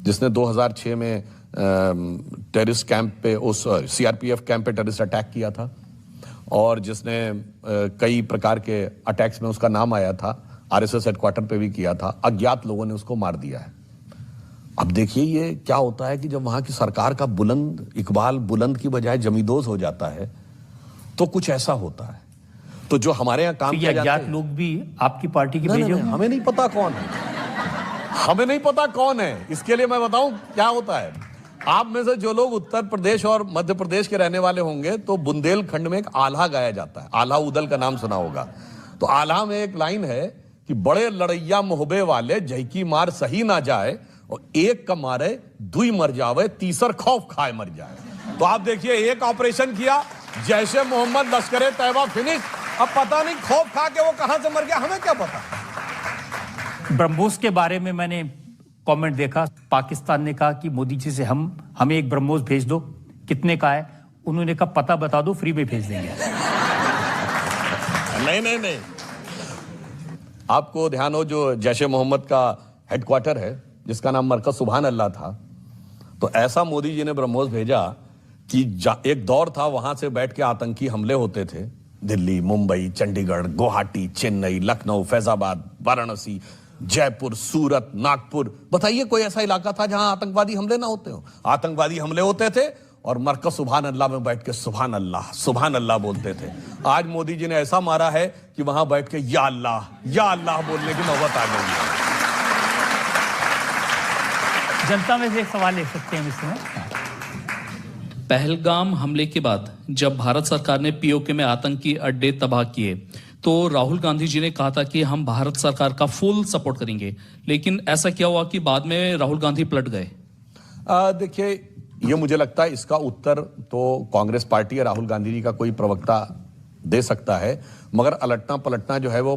जिसने 2006 में terrorist camp पे उस सीआरपीएफ कैंप पे टेररिस्ट अटैक किया था और जिसने कई प्रकार के अटैक्स में उसका नाम आया था, आरएसएस हेडक्वार्टर पे भी किया था। अज्ञात लोगों ने उसको मार दिया है। अब देखिए ये क्या होता है कि जब वहां की सरकार का बुलंद इकबाल बुलंद की बजाय जमींदोज हो जाता है तो कुछ ऐसा होता है। तो जो हमारे यहाँ काम किया जाता है, लोग भी आपकी पार्टी के भेजे नहीं, हमें नहीं पता कौन है, हमें नहीं पता कौन है। इसके लिए मैं बताऊं क्या होता है। आप में से जो लोग उत्तर प्रदेश और मध्य प्रदेश के रहने वाले होंगे तो बुंदेलखंड में एक आल्हा गाया जाता है। आल्हा उदल का नाम सुना होगा। तो आल्हा में एक लाइन है कि बड़े लड़ैया मोहबे वाले जैकी मार सही ना जाए और एक का मारे दुई मर जावे तीसर खौफ खाए मर जाए। तो आप देखिए एक ऑपरेशन किया, जैशे मोहम्मद लश्करे तैयबा फिनिश। अब पता नहीं खौफ खा के वो कहां से मर गया, हमें क्या पता। ब्रह्मोस के बारे में मैंने कमेंट देखा, पाकिस्तान ने कहा कि मोदी जी से हमें एक ब्रह्मोस भेज दो। कितने का है? उन्होंने कहा पता बता दो, फ्री में भेज देंगे। नहीं, आपको ध्यान हो जो जैशे मोहम्मद का हेडक्वार्टर है जिसका नाम मरकज सुभान अल्लाह था, तो ऐसा मोदी जी ने ब्रह्मोस भेजा कि एक दौर था वहां से बैठ के आतंकी हमले होते थे। दिल्ली, मुंबई, चंडीगढ़, गुवाहाटी, चेन्नई, लखनऊ, फैजाबाद, वाराणसी, जयपुर, सूरत, नागपुर। बताइए कोई ऐसा इलाका था जहां आतंकवादी हमले ना होते हो? आतंकवादी हमले होते थे और मरकज सुभान अल्लाह में बैठ के सुभान अल्लाह बोलते थे। आज मोदी जी ने ऐसा मारा है कि वहां बैठ के या अल्लाह बोलने की नौबत आ गई है। जनता में से एक सवाल ले सकते हैं इसमें। पहलगाम हमले के बाद जब भारत सरकार ने पीओके में आतंकी अड्डे तबाह किए तो राहुल गांधी जी ने कहा था कि हम भारत सरकार का फुल सपोर्ट करेंगे, लेकिन ऐसा क्या हुआ कि बाद में राहुल गांधी पलट गए? देखिए ये मुझे लगता है इसका उत्तर तो कांग्रेस पार्टी या राहुल गांधी जी का कोई प्रवक्ता दे सकता है, मगर अलटना पलटना जो है वो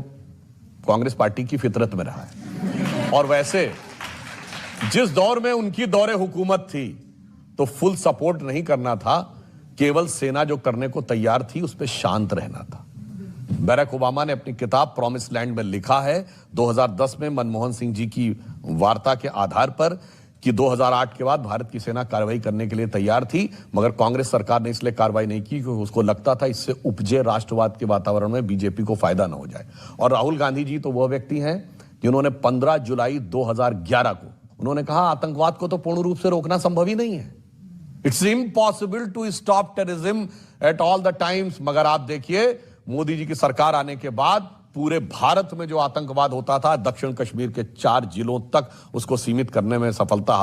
कांग्रेस पार्टी की फितरत में रहा है। और वैसे जिस दौर में उनकी दौरे हुकूमत थी तो फुल सपोर्ट नहीं करना था, केवल सेना जो करने को तैयार थी उस पर शांत रहना था। बराक ओबामा ने अपनी किताब प्रॉमिस लैंड में लिखा है 2010 में मनमोहन सिंह जी की वार्ता के आधार पर कि 2008 के बाद भारत की सेना कार्रवाई करने के लिए तैयार थी, मगर कांग्रेस सरकार ने इसलिए कार्रवाई नहीं की क्योंकि उसको लगता था इससे उपजे राष्ट्रवाद के वातावरण में बीजेपी को फायदा ना हो जाए। और राहुल गांधी जी तो वह व्यक्ति हैं जिन्होंने 15 जुलाई 2011 को उन्होंने कहा आतंकवाद को तो पूर्ण रूप से रोकना संभव ही नहीं है। It's impossible to stop terrorism at all the times. मगर आप देखिए मोदी जी की सरकार आने के बाद पूरे भारत में जो आतंकवाद होता था, दक्षिण कश्मीर के 4 जिलों तक उसको सीमित करने में सफलता